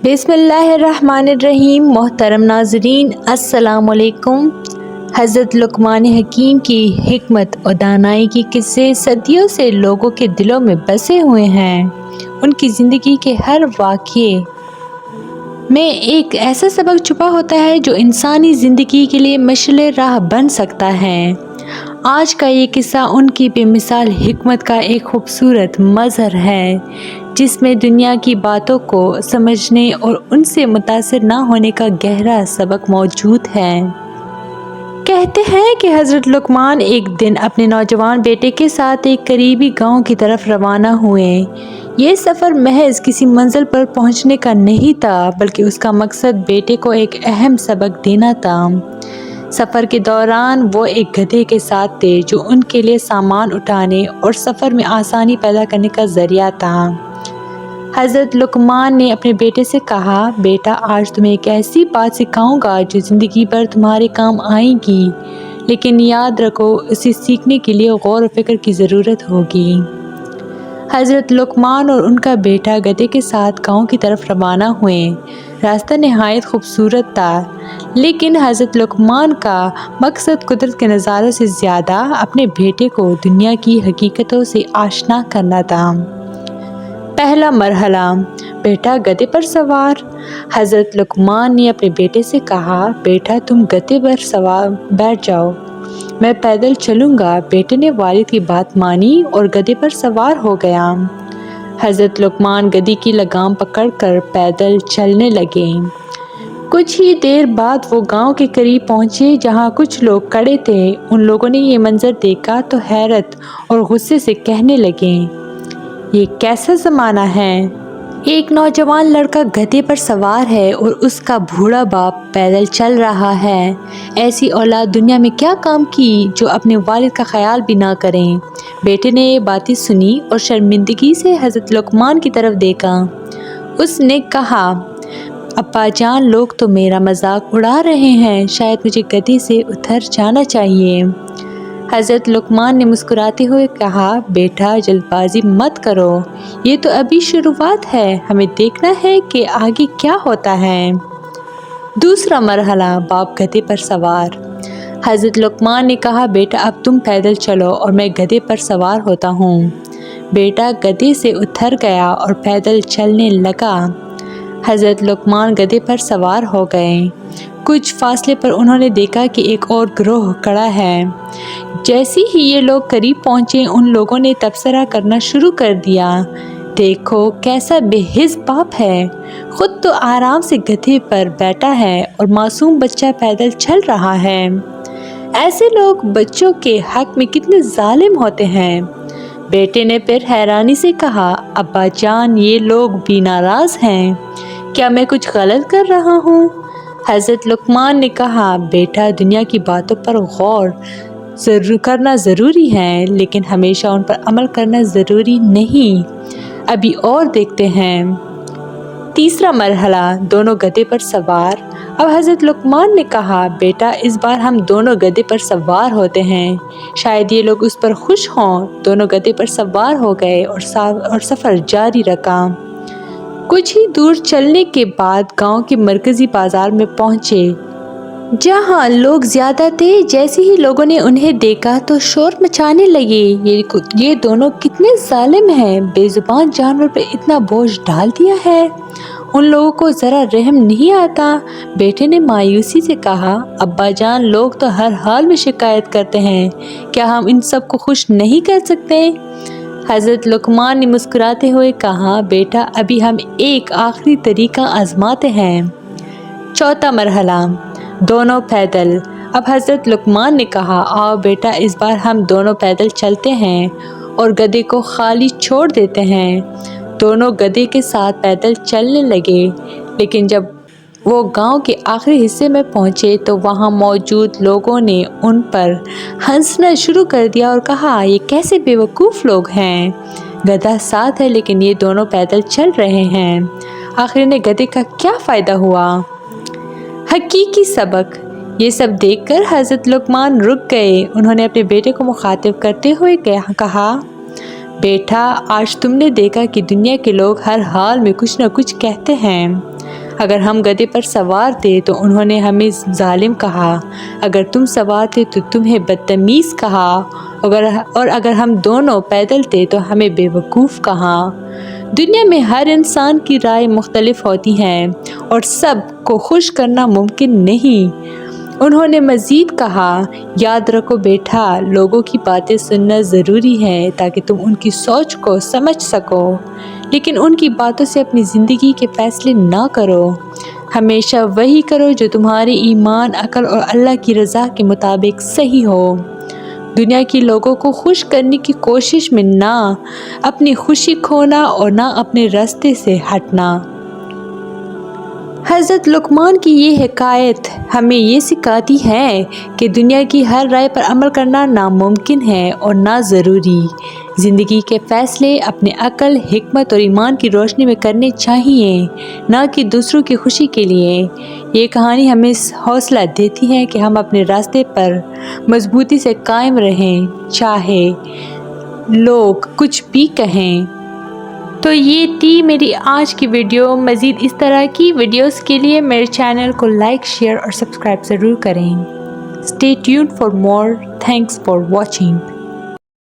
बिस्मिल्लाहिर्रहमानिर्रहीम। मोहतरम नाज़रीन, अस्सलाम वालेकुम। हज़रत लुक़मान हकीम की हिकमत और दानाई के किस्से सदियों से लोगों के दिलों में बसे हुए हैं। उनकी ज़िंदगी के हर वाक़ये में एक ऐसा सबक छुपा होता है जो इंसानी ज़िंदगी के लिए मशाल राह बन सकता है। आज का ये किस्सा उनकी बेमिसाल हिकमत का एक खूबसूरत मज़हर है, जिसमें दुनिया की बातों को समझने और उनसे मुतासिर ना होने का गहरा सबक मौजूद है। कहते हैं कि हज़रत लुक़मान एक दिन अपने नौजवान बेटे के साथ एक करीबी गांव की तरफ रवाना हुए। ये सफ़र महज किसी मंजिल पर पहुंचने का नहीं था, बल्कि उसका मकसद बेटे को एक अहम सबक देना था। सफ़र के दौरान वो एक गधे के साथ थे, जो उनके लिए सामान उठाने और सफ़र में आसानी पैदा करने का ज़रिया था। हज़रत लुक़मान ने अपने बेटे से कहा, बेटा, आज तुम्हें एक ऐसी बात सिखाऊंगा जो ज़िंदगी भर तुम्हारे काम आएगी, लेकिन याद रखो, इसे सीखने के लिए गौर व फिक्र की ज़रूरत होगी। हज़रत लुक़मान और उनका बेटा गधे के साथ गांव की तरफ रवाना हुए। रास्ता नहायत खूबसूरत था, लेकिन हज़रत लुक़मान का मकसद कुदरत के नज़ारों से ज़्यादा अपने बेटे को दुनिया की हकीकतों से आशना करना था। पहला मरहला, बेटा गधे पर सवार। हज़रत लुक़मान ने अपने बेटे से कहा, बेटा, तुम गधे पर सवार बैठ जाओ, मैं पैदल चलूँगा। बेटे ने वालिद की बात मानी और गधे पर सवार हो गया। हज़रत लुक़मान गधे की लगाम पकड़कर पैदल चलने लगे। कुछ ही देर बाद वो गांव के करीब पहुँचे, जहाँ कुछ लोग खड़े थे। उन लोगों ने ये मंजर देखा तो हैरत और गुस्से से कहने लगे, ये कैसा ज़माना है? एक नौजवान लड़का गधे पर सवार है और उसका बूढ़ा बाप पैदल चल रहा है। ऐसी औलाद दुनिया में क्या काम की जो अपने वालिद का ख्याल भी ना करें। बेटे ने ये बातें सुनी और शर्मिंदगी से हज़रत लुक़मान की तरफ देखा। उसने कहा, अब्बा जान, लोग तो मेरा मजाक उड़ा रहे हैं, शायद मुझे गधे से उतर जाना चाहिए। हज़रत लुक़मान ने मुस्कुराते हुए कहा, बेटा, जल्दबाजी मत करो, ये तो अभी शुरुआत है, हमें देखना है कि आगे क्या होता है। दूसरा मरहला, बाप गधे पर सवार। हज़रत लुक़मान ने कहा, बेटा, अब तुम पैदल चलो और मैं गधे पर सवार होता हूँ। बेटा गधे से उतर गया और पैदल चलने लगा। हज़रत लुक़मान गधे पर सवार हो गए। कुछ फासले पर उन्होंने देखा कि एक और गिरोह खड़ा है। जैसे ही ये लोग करीब पहुँचे, उन लोगों ने तबसरा करना शुरू कर दिया, देखो कैसा बेहिस बाप है, खुद तो आराम से गधे पर बैठा है और मासूम बच्चा पैदल चल रहा है। ऐसे लोग बच्चों के हक में कितने जालिम होते हैं। बेटे ने फिर हैरानी से कहा, अब्बा जान, ये लोग भी नाराज़ हैं, क्या मैं कुछ गलत कर रहा हूँ? हज़रत लुक़मान ने कहा, बेटा, दुनिया की बातों पर गौर करना ज़रूरी है, लेकिन हमेशा उन पर अमल करना ज़रूरी नहीं। अभी और देखते हैं। तीसरा मरहला, दोनों गधे पर सवार। अब हज़रत लुक़मान ने कहा, बेटा, इस बार हम दोनों गधे पर सवार होते हैं, शायद ये लोग उस पर खुश हों। दोनों गधे पर सवार हो गए और सफ़र जारी रखा। कुछ ही दूर चलने के बाद गांव के मरकज़ी बाज़ार में पहुँचे, जहाँ लोग ज़्यादा थे। जैसे ही लोगों ने उन्हें देखा तो शोर मचाने लगे, ये दोनों कितने जालिम हैं, बेज़ुबान जानवर पर इतना बोझ डाल दिया है, उन लोगों को ज़रा रहम नहीं आता। बेटे ने मायूसी से कहा, अब्बा जान, लोग तो हर हाल में शिकायत करते हैं, क्या हम इन सब को खुश नहीं कर सकते? हज़रत लुक़मान ने मुस्कुराते हुए कहा, बेटा, अभी हम एक आखिरी तरीका आजमाते हैं। चौथा मरहला, दोनों पैदल। अब हज़रत लुक़मान ने कहा, आओ बेटा, इस बार हम दोनों पैदल चलते हैं और गधे को खाली छोड़ देते हैं। दोनों गधे के साथ पैदल चलने लगे, लेकिन जब वो गांव के आखिरी हिस्से में पहुंचे तो वहां मौजूद लोगों ने उन पर हंसना शुरू कर दिया और कहा, ये कैसे बेवकूफ़ लोग हैं, गधा साथ है लेकिन ये दोनों पैदल चल रहे हैं, आखिर ने गधे का क्या फ़ायदा हुआ? हकीकी सबक। ये सब देखकर हज़रत लुक़मान रुक गए। उन्होंने अपने बेटे को मुखातिब करते हुए कहा, बेटा, आज तुमने देखा कि दुनिया के लोग हर हाल में कुछ न कुछ कहते हैं। اگر ہم گدھے پر سوار تھے تو انہوں نے ہمیں ظالم کہا، اگر تم سوار تھے تو تمہیں بدتمیز کہا، اور اگر ہم دونوں پیدل تھے تو ہمیں بے وقوف کہا۔ دنیا میں ہر انسان کی رائے مختلف ہوتی ہیں اور سب کو خوش کرنا ممکن نہیں۔ انہوں نے مزید کہا، یاد رکھو بیٹا، لوگوں کی باتیں سننا ضروری ہے تاکہ تم ان کی سوچ کو سمجھ سکو، لیکن ان کی باتوں سے اپنی زندگی کے فیصلے نہ کرو۔ ہمیشہ وہی کرو جو تمہارے ایمان، عقل اور اللہ کی رضا کے مطابق صحیح ہو۔ دنیا کے لوگوں کو خوش کرنے کی کوشش میں نہ اپنی خوشی کھونا اور نہ اپنے راستے سے ہٹنا۔ حضرت لقمان کی یہ حکایت ہمیں یہ سکھاتی ہے کہ دنیا کی ہر رائے پر عمل کرنا ناممکن ہے اور نہ ضروری۔ زندگی کے فیصلے اپنے عقل، حکمت اور ایمان کی روشنی میں کرنے چاہیے، نہ کہ دوسروں کی خوشی کے لیے۔ یہ کہانی ہمیں حوصلہ دیتی ہے کہ ہم اپنے راستے پر مضبوطی سے قائم رہیں، چاہے لوگ کچھ بھی کہیں۔ تو یہ تھی میری آج کی ویڈیو۔ مزید اس طرح کی ویڈیوز کے لیے میرے چینل کو لائک، شیئر اور سبسکرائب ضرور کریں۔ Stay tuned for more. Thanks for watching.